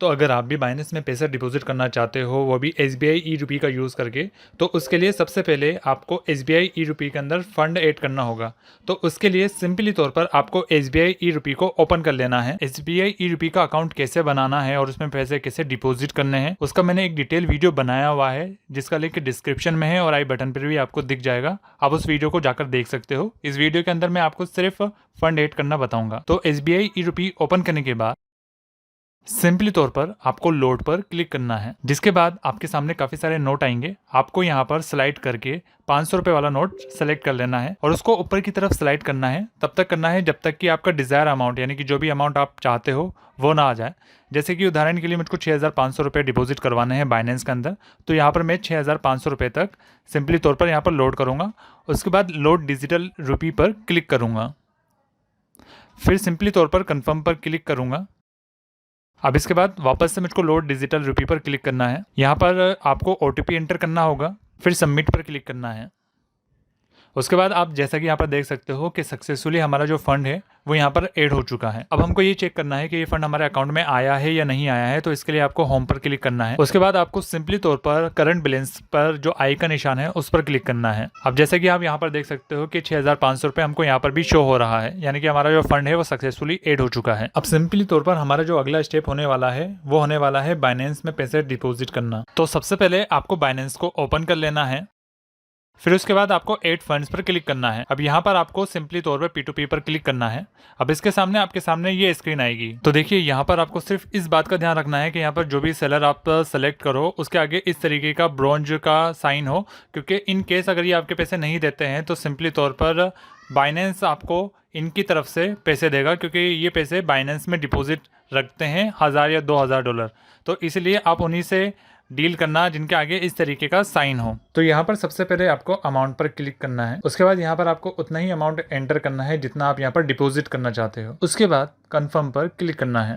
तो अगर आप भी बाइनेंस में पैसा डिपॉजिट करना चाहते हो, वो भी एसबीआई ई रुपी का यूज़ करके, तो उसके लिए सबसे पहले आपको एसबीआई ई रुपी के अंदर फ़ंड ऐड करना होगा। तो उसके लिए सिंपली तौर पर आपको एसबीआई ई रुपी को ओपन कर लेना है। एसबीआई ई रुपी का अकाउंट कैसे बनाना है और उसमें पैसे कैसे डिपॉजिट करने हैं, उसका मैंने एक डिटेल वीडियो बनाया हुआ है, जिसका लिंक डिस्क्रिप्शन में है और आई बटन पर भी आपको दिख जाएगा। आप उस वीडियो को जाकर देख सकते हो। इस वीडियो के अंदर मैं आपको सिर्फ फ़ंड ऐड करना बताऊँगा। तो एसबीआई ई रुपी ओपन करने के बाद सिंपली तौर पर आपको लोड पर क्लिक करना है, जिसके बाद आपके सामने काफ़ी सारे नोट आएंगे। आपको यहाँ पर स्लाइड करके 500 रुपये वाला नोट सेलेक्ट कर लेना है और उसको ऊपर की तरफ स्लाइड करना है। तब तक करना है जब तक कि आपका डिज़ायर अमाउंट, यानी कि जो भी अमाउंट आप चाहते हो वो ना आ जाए। जैसे कि उदाहरण के लिए मुझको 6,500 रुपये डिपॉजिट करवाने हैं बाइनेंस के अंदर, तो यहाँ पर मैं 6,500 रुपये तक सिंपली तौर पर यहाँ पर लोड करूँगा। उसके बाद लोड डिजिटल रुपी पर क्लिक करूँगा, फिर सिंपली तौर पर कन्फर्म पर क्लिक करूँगा। अब इसके बाद वापस से मुझको लोड डिजिटल रुपी पर क्लिक करना है। यहाँ पर आपको ओटीपी एंटर करना होगा, फिर सबमिट पर क्लिक करना है। उसके बाद आप जैसा कि यहाँ पर देख सकते हो कि सक्सेसफुली हमारा जो फंड है वो यहाँ पर ऐड हो चुका है। अब हमको ये चेक करना है कि ये फंड हमारे अकाउंट में आया है या नहीं आया है, तो इसके लिए आपको होम पर क्लिक करना है। उसके बाद आपको सिंपली तौर पर करंट बैलेंस पर जो आई का निशान है उस पर क्लिक करना है। अब जैसे कि आप यहाँ पर देख सकते हो कि 6,500 रुपये हमको यहाँ पर भी शो हो रहा है, यानी कि हमारा जो फंड है वो सक्सेसफुली ऐड हो चुका है। अब सिंपली तौर पर हमारा जो अगला स्टेप होने वाला है वो होने वाला है बाइनेंस में पैसे डिपॉजिट करना। तो सबसे पहले आपको बाइनेंस को ओपन कर लेना है, फिर उसके बाद आपको ऐड फंड्स पर क्लिक करना है। अब यहाँ पर आपको सिंपली तौर पर P2P पर क्लिक करना है। अब इसके सामने आपके सामने ये स्क्रीन आएगी। तो देखिए यहाँ पर आपको सिर्फ इस बात का ध्यान रखना है कि यहाँ पर जो भी सेलर आप सेलेक्ट करो उसके आगे इस तरीके का ब्रोंज का साइन हो, क्योंकि इन केस अगर ये आपके पैसे नहीं देते हैं तो सिंपली तौर पर बाइनेंस आपको इनकी तरफ से पैसे देगा, क्योंकि ये पैसे बाइनेंस में डिपॉजिट रखते हैं 1,000 या 2,000 डॉलर। तो इसलिए आप उन्हीं से डील करना जिनके आगे इस तरीके का साइन हो। तो यहाँ पर सबसे पहले आपको अमाउंट पर क्लिक करना है। उसके बाद यहाँ पर आपको उतना ही अमाउंट एंटर करना है जितना आप यहाँ पर डिपॉजिट करना चाहते हो। उसके बाद कंफर्म पर क्लिक करना है।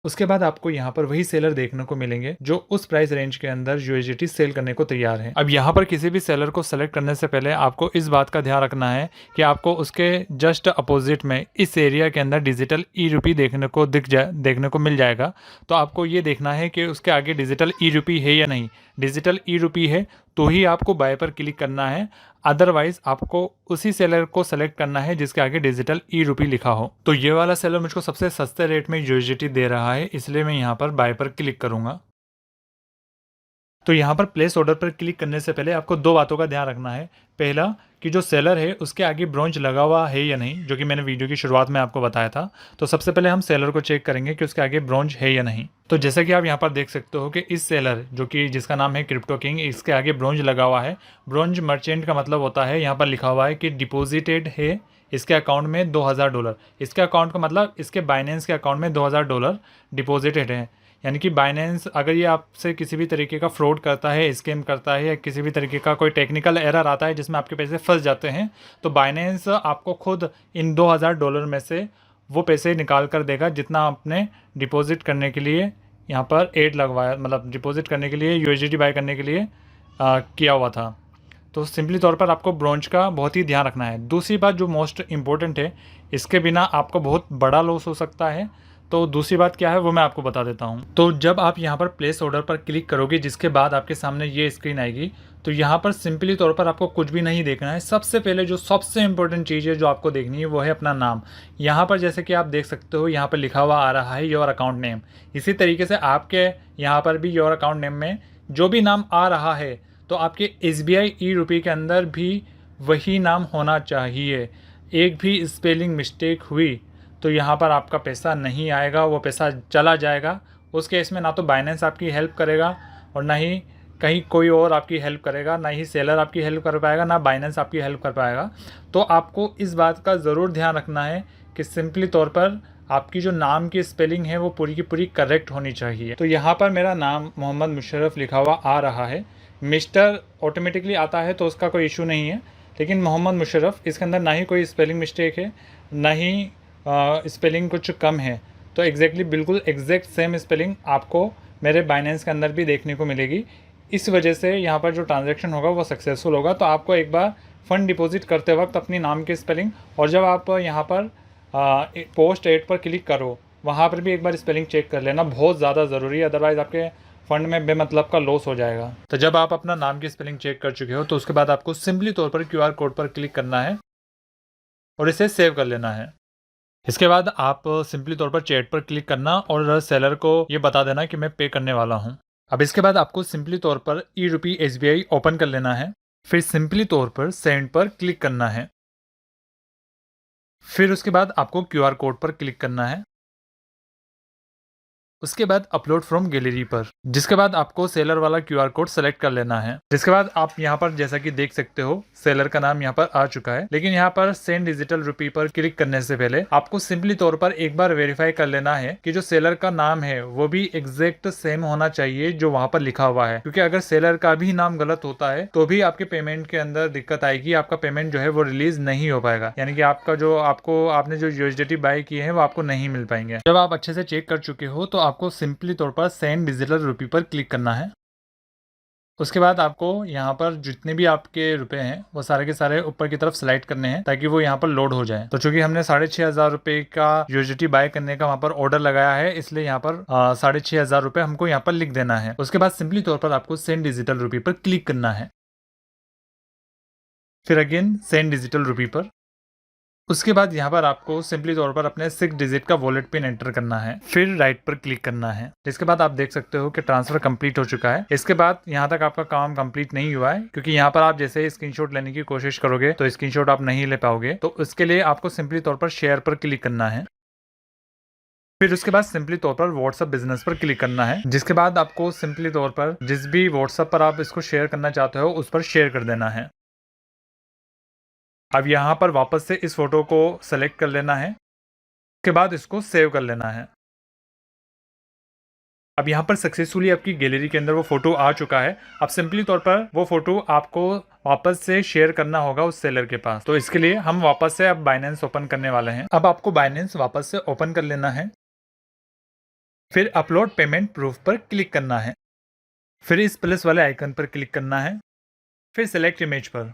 उसके बाद आपको यहाँ पर वही सेलर देखने को मिलेंगे जो उस प्राइस रेंज के अंदर यूएसडीटी सेल करने को तैयार है। अब यहाँ पर किसी भी सेलर को सेलेक्ट करने से पहले आपको इस बात का ध्यान रखना है कि आपको उसके जस्ट अपोजिट में इस एरिया के अंदर डिजिटल ई रुपी देखने को मिल जाएगा। तो आपको ये देखना है कि उसके आगे डिजिटल ई रुपी है या नहीं। डिजिटल ई रुपी है तो ही आपको बाय पर क्लिक करना है, अदरवाइज आपको उसी सेलर को सेलेक्ट करना है जिसके आगे डिजिटल ई रुपी लिखा हो। तो ये वाला सेलर मुझको सबसे सस्ते रेट में यूएसडीटी दे रहा है, इसलिए मैं यहाँ पर बाय पर क्लिक करूँगा। तो यहाँ पर प्लेस ऑर्डर पर क्लिक करने से पहले आपको दो बातों का ध्यान रखना है। पहला कि जो सेलर है उसके आगे ब्रोंज लगा हुआ है या नहीं, जो कि मैंने वीडियो की शुरुआत में आपको बताया था। तो सबसे पहले हम सेलर को चेक करेंगे कि उसके आगे ब्रोंज है या नहीं। तो जैसा कि आप यहाँ पर देख सकते हो कि इस सेलर जो कि जिसका नाम है क्रिप्टो किंग, इसके आगे ब्रोंज लगा हुआ है। ब्रोंज मर्चेंट का मतलब होता है, यहाँ पर लिखा हुआ है कि डिपॉजिटेड है इसके अकाउंट में 2,000 डॉलर। इसके अकाउंट का मतलब इसके बाइनेंस के अकाउंट में 2,000 डॉलर डिपॉजिटेड है। यानी कि बाइनेंस अगर ये आपसे किसी भी तरीके का फ्रॉड करता है, स्कैम करता है, या किसी भी तरीके का कोई टेक्निकल एरर आता है जिसमें आपके पैसे फंस जाते हैं, तो बाइनेंस आपको खुद इन 2,000 डॉलर में से वो पैसे निकाल कर देगा जितना आपने डिपॉजिट करने के लिए यहाँ पर एड लगवाया, मतलब डिपॉजिट करने के लिए यूएसडीटी बाय करने के लिए किया हुआ था। तो सिंपली तौर पर आपको ब्रोंज का बहुत ही ध्यान रखना है। दूसरी बात जो मोस्ट इम्पोर्टेंट है, इसके बिना आपको बहुत बड़ा लॉस हो सकता है। तो दूसरी बात क्या है वो मैं आपको बता देता हूँ। तो जब आप यहाँ पर प्लेस ऑर्डर पर क्लिक करोगे, जिसके बाद आपके सामने ये स्क्रीन आएगी, तो यहाँ पर सिंपली तौर पर आपको कुछ भी नहीं देखना है। सबसे पहले जो सबसे इम्पोर्टेंट चीज़ है जो आपको देखनी है वो है अपना नाम। यहाँ पर जैसे कि आप देख सकते हो यहाँ पर लिखा हुआ आ रहा है योर अकाउंट नेम। इसी तरीके से आपके यहाँ पर भी योर अकाउंट नेम में जो भी नाम आ रहा है तो आपके एसबीआई ई रुपी के अंदर भी वही नाम होना चाहिए। एक भी स्पेलिंग मिस्टेक हुई तो यहाँ पर आपका पैसा नहीं आएगा, वो पैसा चला जाएगा। उस केस में ना तो बाइनेंस आपकी हेल्प करेगा और ना ही कहीं कोई और आपकी हेल्प करेगा, ना ही सेलर आपकी हेल्प कर पाएगा, ना बाइनेंस आपकी हेल्प कर पाएगा। तो आपको इस बात का ज़रूर ध्यान रखना है कि सिंपली तौर पर आपकी जो नाम की स्पेलिंग है वो पूरी की पूरी करेक्ट होनी चाहिए। तो यहाँ पर मेरा नाम मोहम्मद मुशर्रफ लिखा हुआ आ रहा है। मिस्टर ऑटोमेटिकली आता है तो उसका कोई इशू नहीं है, लेकिन मोहम्मद मुशर्रफ इसके अंदर ना ही कोई स्पेलिंग मिस्टेक है, ना ही स्पेलिंग कुछ कम है। तो बिल्कुल एग्जैक्ट सेम स्पेलिंग आपको मेरे बाइनेंस के अंदर भी देखने को मिलेगी। इस वजह से यहाँ पर जो ट्रांजैक्शन होगा वो सक्सेसफुल होगा। तो आपको एक बार फ़ंड डिपॉजिट करते वक्त अपनी नाम की स्पेलिंग और जब आप यहाँ पर पोस्ट एड पर क्लिक करो वहाँ पर भी एक बार स्पेलिंग चेक कर लेना, बहुत ज़्यादा ज़रूरी है, अदरवाइज़ आपके फंड में बेमतलब का लॉस हो जाएगा। तो जब आप अपना नाम की स्पेलिंग चेक कर चुके हो तो उसके बाद आपको सिंपली तौर पर QR कोड पर क्लिक करना है और इसे सेव कर लेना है। इसके बाद आप सिंपली तौर पर चैट पर क्लिक करना और सेलर को ये बता देना कि मैं पे करने वाला हूँ। अब इसके बाद आपको सिंपली तौर पर e-Rupee SBI ओपन कर लेना है, फिर सिंपली तौर पर सेंड पर क्लिक करना है, फिर उसके बाद आपको QR कोड पर क्लिक करना है, उसके बाद अपलोड फ्रॉम गैलरी पर, जिसके बाद आपको सेलर वाला QR कोड सेलेक्ट कर लेना है। जिसके बाद आप यहाँ पर जैसा कि देख सकते हो सेलर का नाम यहाँ पर आ चुका है, लेकिन यहाँ पर सेंड डिजिटल रुपी पर क्लिक करने से पहले आपको सिंपली तौर पर एक बार वेरीफाई कर लेना है कि जो सेलर का नाम है वो भी एग्जैक्ट सेम होना चाहिए जो वहां पर लिखा हुआ है, क्योंकि अगर सेलर का भी नाम गलत होता है तो भी आपके पेमेंट के अंदर दिक्कत आएगी, आपका पेमेंट जो है वो रिलीज नहीं हो पाएगा, यानी कि आपका जो आपने जो USDT बाय किए हैं वो आपको नहीं मिल पाएंगे। जब आप अच्छे से चेक कर चुके हो तो आपको सिंपली तौर पर सेंड डिजिटल रुपी पर क्लिक करना है। उसके बाद आपको यहाँ पर जितने भी आपके रुपए हैं वो सारे के सारे ऊपर की तरफ स्लाइड करने हैं ताकि वो यहाँ पर लोड हो जाए। तो चूंकि हमने 6,500 रुपए का USDT बाय करने का वहाँ पर ऑर्डर लगाया है, इसलिए यहाँ पर 6,500 रुपए हमको यहाँ पर लिख देना है। उसके बाद सिंपली तौर पर आपको सेंड डिजिटल रुपी पर क्लिक करना है, फिर अगेन सेंड डिजिटल रुपी पर। उसके बाद यहाँ पर आपको सिंपली तौर पर अपने 6 डिजिट का वॉलेट पिन एंटर करना है, फिर राइट पर क्लिक करना है। इसके बाद आप देख सकते हो कि ट्रांसफर कंप्लीट हो चुका है। इसके बाद यहाँ तक आपका काम कंप्लीट नहीं हुआ है, क्योंकि यहाँ पर आप जैसे स्क्रीनशॉट लेने की कोशिश करोगे तो स्क्रीनशॉट आप नहीं ले पाओगे। तो उसके लिए आपको सिंपली तौर पर शेयर पर क्लिक करना है, फिर उसके बाद सिंपली तौर पर व्हाट्सएप बिजनेस पर क्लिक करना है, जिसके बाद आपको सिंपली तौर पर जिस भी व्हाट्सएप पर आप इसको शेयर करना चाहते हो उस पर शेयर कर देना है। अब यहाँ पर वापस से इस फोटो को सेलेक्ट कर लेना है, उसके बाद इसको सेव कर लेना है। अब यहाँ पर सक्सेसफुली आपकी गैलरी के अंदर वो फोटो आ चुका है। अब सिंपली तौर पर वो फोटो आपको वापस से शेयर करना होगा उस सेलर के पास। तो इसके लिए हम वापस से अब बाइनेंस ओपन करने वाले हैं। अब आपको बाइनेंस वापस से ओपन कर लेना है, फिर अपलोड पेमेंट प्रूफ पर क्लिक करना है, फिर इस प्लस वाले आइकन पर क्लिक करना है, फिर सेलेक्ट इमेज पर।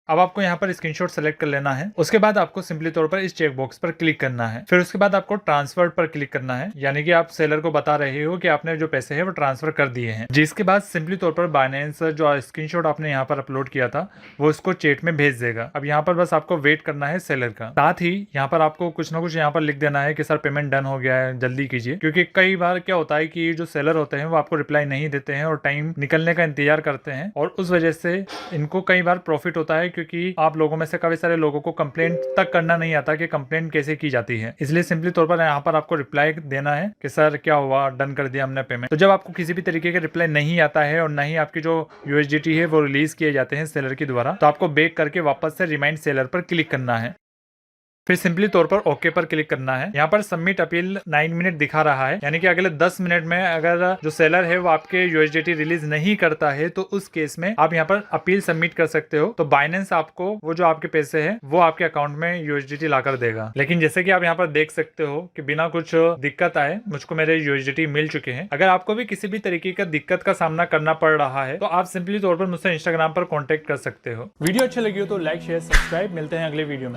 अब आपको यहाँ पर स्क्रीनशॉट सेलेक्ट कर लेना है। उसके बाद आपको सिंपली तौर पर इस चेक बॉक्स पर क्लिक करना है, फिर उसके बाद आपको ट्रांसफर पर क्लिक करना है, यानी कि आप सेलर को बता रहे हो कि आपने जो पैसे हैं वो ट्रांसफर कर दिए हैं। जिसके बाद सिंपली तौर पर बाइनेंस जो स्क्रीनशॉट आपने यहाँ पर अपलोड किया था वो इसको चैट में भेज देगा। अब यहाँ पर बस आपको वेट करना है सेलर का। साथ ही यहाँ पर आपको कुछ ना कुछ यहाँ पर लिख देना है कि सर पेमेंट डन हो गया है, जल्दी कीजिए, क्योंकि कई बार क्या होता है कि जो सेलर होते हैं वो आपको रिप्लाई नहीं देते हैं और टाइम निकलने का इंतजार करते हैं, और उस वजह से इनको कई बार प्रॉफिट होता है, क्योंकि आप लोगों में से काफी सारे लोगों को कंप्लेंट तक करना नहीं आता कि कंप्लेंट कैसे की जाती है। इसलिए सिंपली तौर पर यहाँ पर आपको रिप्लाई देना है कि सर क्या हुआ, डन कर दिया हमने पेमेंट। तो जब आपको किसी भी तरीके का रिप्लाई नहीं आता है और न ही आपकी जो USDT है वो रिलीज किए जाते हैं सेलर के द्वारा, तो आपको बैक करके वापस से रिमाइंड सेलर पर क्लिक करना है, फिर सिंपली तौर पर ओके पर क्लिक करना है। यहाँ पर सबमिट अपील 9 मिनट दिखा रहा है, यानी कि अगले 10 मिनट में अगर जो सेलर है वो आपके USDT रिलीज नहीं करता है तो उस केस में आप यहाँ पर अपील सबमिट कर सकते हो। तो बाइनेंस आपको वो जो आपके पैसे हैं वो आपके अकाउंट में USDT लाकर देगा। लेकिन जैसे कि आप यहाँ पर देख सकते हो कि बिना कुछ दिक्कत आए मुझको मेरे USDT मिल चुके हैं। अगर आपको भी किसी भी तरीके का दिक्कत का सामना करना पड़ रहा है तो आप सिंपली तौर पर मुझसे इंस्टाग्राम पर कॉन्टेक्ट कर सकते हो। वीडियो अच्छी लगी हो तो लाइक शेयर सब्सक्राइब। मिलते हैं अगले वीडियो में।